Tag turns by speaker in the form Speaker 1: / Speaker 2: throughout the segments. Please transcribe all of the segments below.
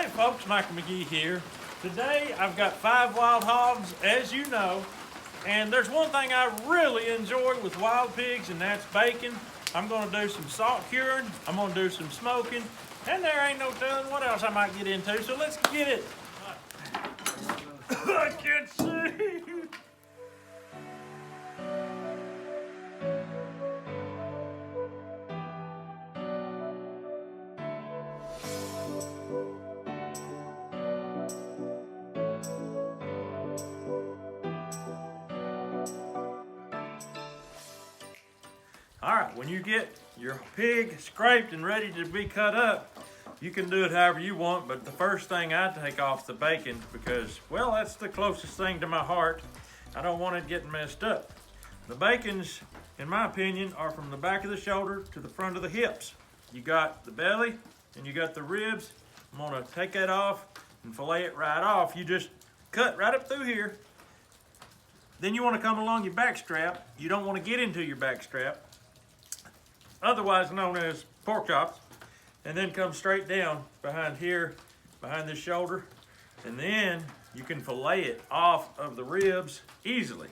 Speaker 1: Hey folks, Michael McGee here. Today I've got 5 wild hogs, as you know, and there's one thing I really enjoy with wild pigs, and that's bacon. I'm going to do some salt curing, I'm going to do some smoking, and there ain't no telling what else I might get into, so let's get it. I can't see. All right, when you get your pig scraped and ready to be cut up, you can do it however you want, but the first thing I take off is the bacon because, well, that's the closest thing to my heart. I don't want it getting messed up. The bacons, in my opinion, are from the back of the shoulder to the front of the hips. You got the belly and you got the ribs. I'm gonna take that off and fillet it right off. You just cut right up through here. Then you wanna come along your back strap. You don't wanna get into your back strap, otherwise known as pork chops, and then come straight down behind here, behind this shoulder, and then you can fillet it off of the ribs easily.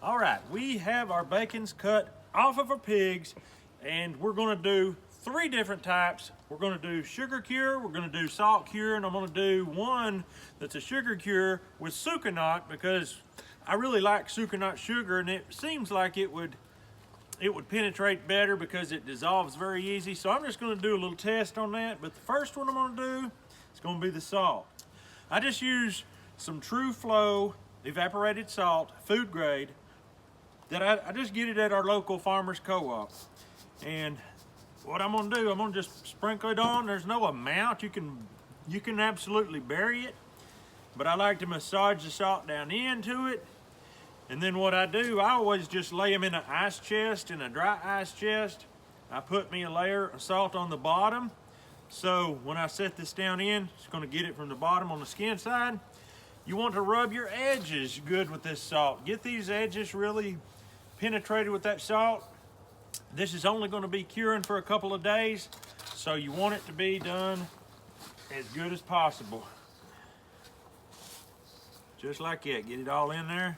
Speaker 1: All right, we have our bacons cut off of our pigs, and we're gonna do 3 different types. We're gonna do sugar cure, we're gonna do salt cure, and I'm gonna do one that's a sugar cure with Sukanot because I really like Sukanot sugar, and it seems like it would penetrate better because it dissolves very easy. So I'm just gonna do a little test on that. But the first one I'm gonna do is gonna be the salt. I just use some True Flow evaporated salt, food grade, that I just get it at our local farmer's co-op. And what I'm gonna do, I'm gonna just sprinkle it on. There's no amount, you can absolutely bury it, but I like to massage the salt down into it. And then what I do, I always just lay them in an ice chest, in a dry ice chest. I put me a layer of salt on the bottom. So when I set this down in, it's gonna get it from the bottom on the skin side. You want to rub your edges good with this salt. Get these edges really penetrated with that salt. This is only gonna be curing for a couple of days, so you want it to be done as good as possible. Just like that, get it all in there.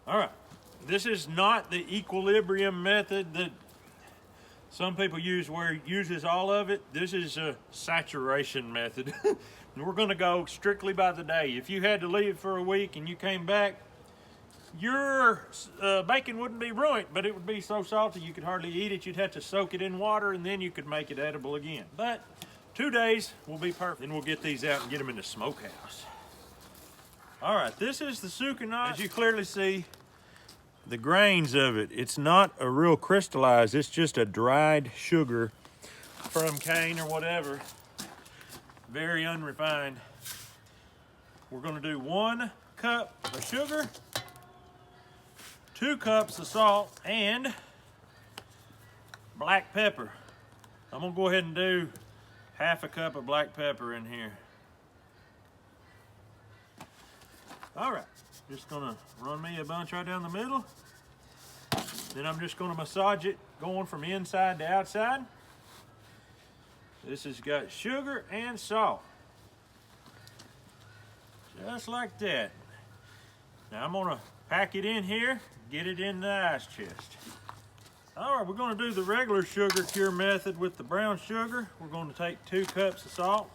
Speaker 1: All right, this is not the equilibrium method that some people use where it uses all of it. This is a saturation method. We're gonna go strictly by the day. If you had to leave for a week and you came back, your bacon wouldn't be ruined, but it would be so salty you could hardly eat it. You'd have to soak it in water and then you could make it edible again. But 2 days will be perfect. And we'll get these out and get them in the smokehouse. All right, this is the Sukanot. As you clearly see, the grains of it, it's not a real crystallized, it's just a dried sugar from cane or whatever. Very unrefined. We're gonna do 1 cup of sugar, 2 cups of salt, and black pepper. I'm gonna go ahead and do 1/2 cup of black pepper in here. All right, just gonna run me a bunch right down the middle. Then I'm just gonna massage it going from inside to outside. This has got sugar and salt. Just like that. Now I'm gonna pack it in here, get it in the ice chest. All right, we're gonna do the regular sugar cure method with the brown sugar. We're gonna take 2 cups of salt.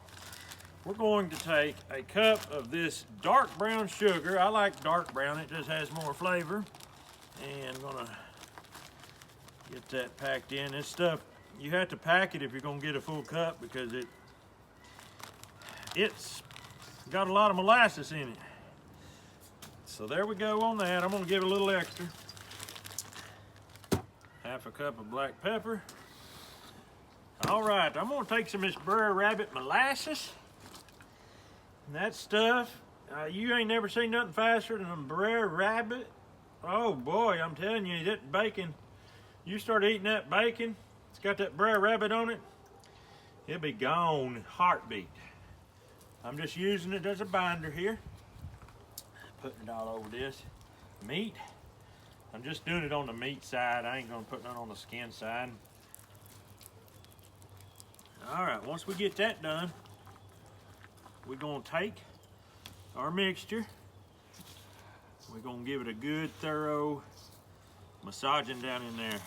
Speaker 1: We're going to take a cup of this dark brown sugar. I like dark brown, it just has more flavor. And I'm gonna get that packed in. This stuff, you have to pack it if you're gonna get a full cup because it's got a lot of molasses in it. So there we go on that. I'm gonna give it a little extra. 1/2 cup of black pepper. All right, I'm gonna take some of this Brer Rabbit molasses. And that stuff, you ain't never seen nothing faster than a Brer Rabbit. Oh boy, I'm telling you, that bacon, you start eating that bacon, it's got that Brer Rabbit on it, it'll be gone, heartbeat. I'm just using it as a binder here. Putting it all over this meat. I'm just doing it on the meat side. I ain't gonna put none on the skin side. All right, once we get that done, we're gonna take our mixture. We're gonna give it a good thorough massaging down in there.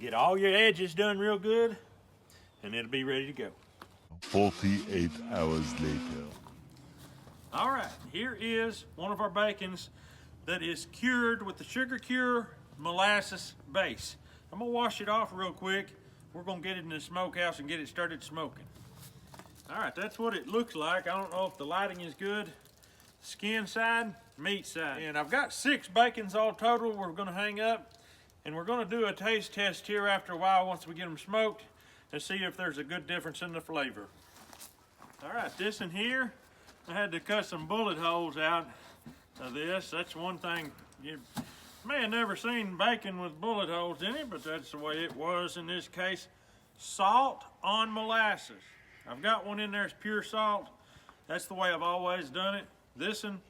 Speaker 1: Get all your edges done real good, and it'll be ready to go.
Speaker 2: 48 hours later.
Speaker 1: All right, here is one of our bacons that is cured with the sugar cure molasses base. I'm gonna wash it off real quick. We're gonna get it in the smokehouse and get it started smoking. All right, that's what it looks like. I don't know if the lighting is good. Skin side, meat side. And I've got 6 bacons all total we're gonna hang up. And we're gonna do a taste test here after a while once we get them smoked to see if there's a good difference in the flavor. All right, this in here, I had to cut some bullet holes out of this. That's one thing, you may have never seen bacon with bullet holes in it, but that's the way it was in this case. Salt on molasses. I've got one in there, it's pure salt. That's the way I've always done it. This one,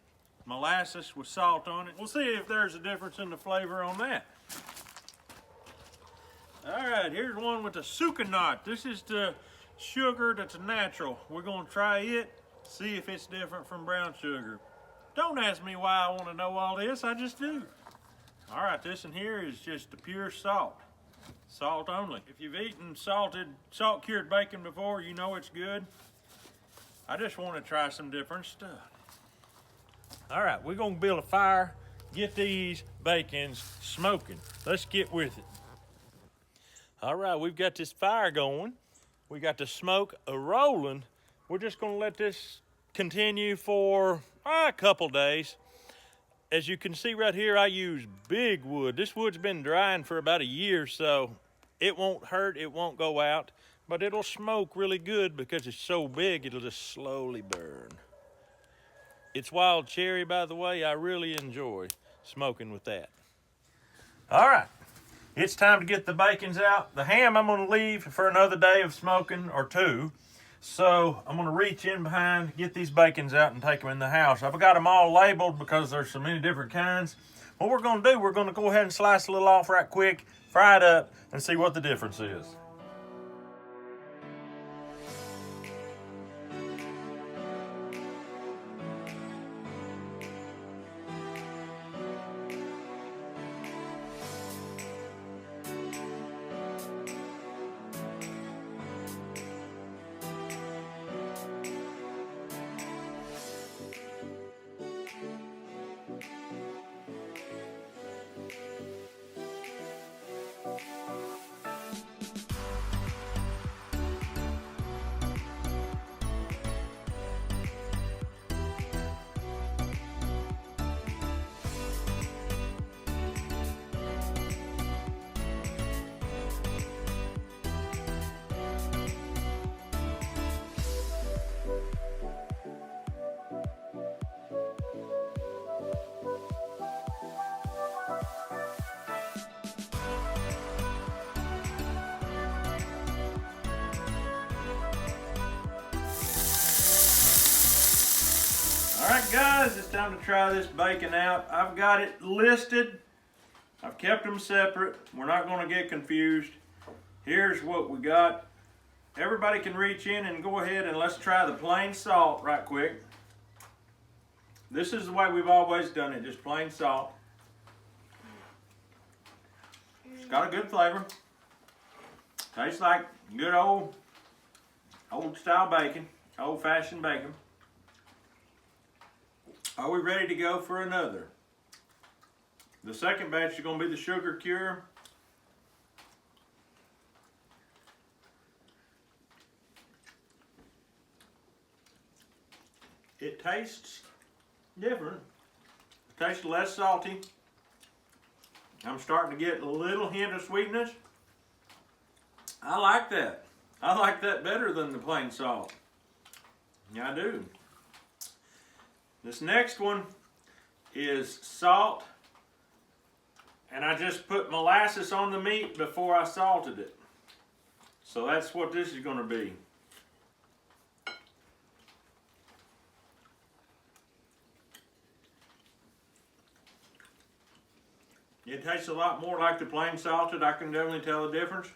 Speaker 1: molasses with salt on it. We'll see if there's a difference in the flavor on that. All right, here's one with the Sukanot. This is the sugar that's natural. We're gonna try it, see if it's different from brown sugar. Don't ask me why I wanna know all this, I just do. All right, this in here is just the pure salt. Salt only. If you've eaten salt-cured bacon before, you know it's good. I just wanna try some different stuff. All right, we're gonna build a fire, get these bacons smoking. Let's get with it. All right, we've got this fire going. We got the smoke a-rolling. We're just gonna let this continue for a couple days. As you can see right here, I use big wood. This wood's been drying for about a year, so it won't hurt, it won't go out, but it'll smoke really good because it's so big, it'll just slowly burn. It's wild cherry, by the way. I really enjoy smoking with that. All right. It's time to get the bacons out. The ham I'm gonna leave for another day of smoking or 2. So I'm gonna reach in behind, get these bacons out and take them in the house. I've got them all labeled because there's so many different kinds. What we're gonna do, we're gonna go ahead and slice a little off right quick, fry it up, and see what the difference is. All right, guys, it's time to try this bacon out. I've got it listed. I've kept them separate. We're not going to get confused. Here's what we got. Everybody can reach in and go ahead and let's try the plain salt right quick. This is the way we've always done it, just plain salt. It's got a good flavor. Tastes like good old style bacon, old-fashioned bacon. Are we ready to go for another? The second batch is going to be the sugar cure. It tastes different. It tastes less salty. I'm starting to get a little hint of sweetness. I like that. I like that better than the plain salt. Yeah, I do. This next one is salt, and I just put molasses on the meat before I salted it. So that's what this is going to be. It tastes a lot more like the plain salted. I can definitely tell the difference.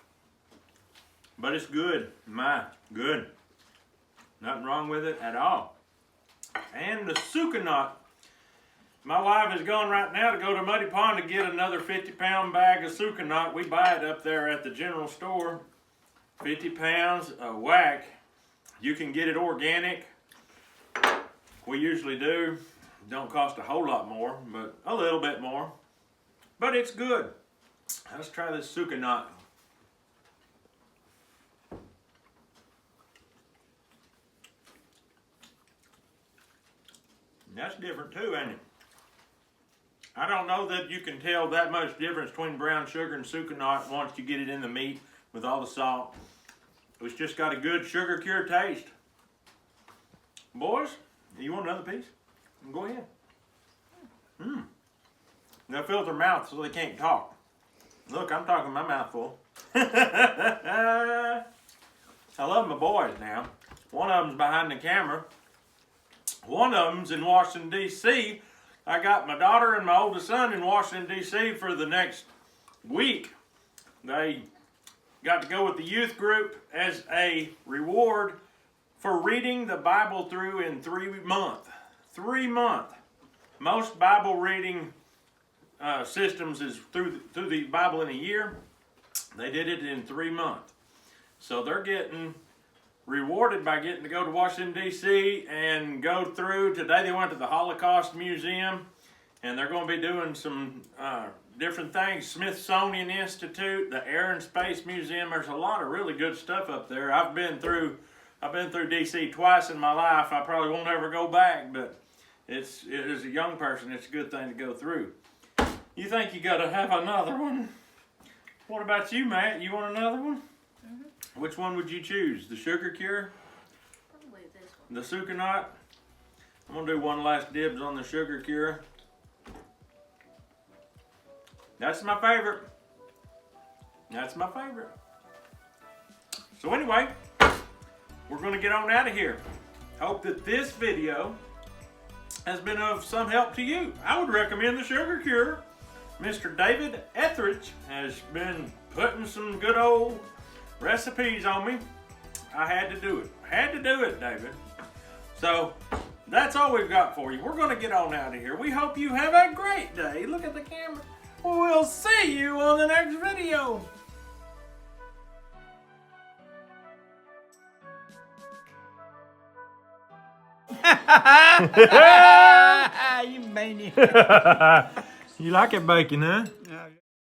Speaker 1: But it's good. Good. Nothing wrong with it at all. And the Sukanot. My wife is going right now to go to Muddy Pond to get another 50-pound bag of Sukanot. We buy it up there at the general store. 50 pounds a whack. You can get it organic. We usually do. Don't cost a whole lot more, but a little bit more. But it's good. Let's try this Sukanot. That's different too, ain't it? I don't know that you can tell that much difference between brown sugar and Sukanot once you get it in the meat with all the salt. It's just got a good sugar cure taste. Boys, you want another piece? Go ahead. They'll fill their mouth so they can't talk. Look, I'm talking my mouth full. I love my boys now. One of them's behind the camera. One of them's in Washington, D.C. I got my daughter and my oldest son in Washington, D.C. for the next week. They got to go with the youth group as a reward for reading the Bible through in 3 months. 3 months. Most Bible reading systems is through the Bible in a year. They did it in 3 months. So they're getting rewarded by getting to go to Washington, D.C. and go through. Today they went to the Holocaust Museum, and they're going to be doing some different things. Smithsonian Institute, the Air and Space Museum. There's a lot of really good stuff up there. I've been through D.C. twice in my life. I probably won't ever go back, but as a young person, it's a good thing to go through. You think you got to have another one? What about you, Matt? You want another one? Mm-hmm. Which one would you choose? The sugar cure?
Speaker 3: Probably this one.
Speaker 1: The Sukanot? I'm going to do one last dibs on the sugar cure. That's my favorite. That's my favorite. So anyway, we're going to get on out of here. Hope that this video has been of some help to you. I would recommend the sugar cure. Mr. David Etheridge has been putting some good old recipes on me. I had to do it. Had to do it, David. So that's all we've got for you. We're going to get on out of here. We hope you have a great day. Look at the camera. We'll see you on the next video.
Speaker 4: You maniac.
Speaker 1: You like it bacon, huh?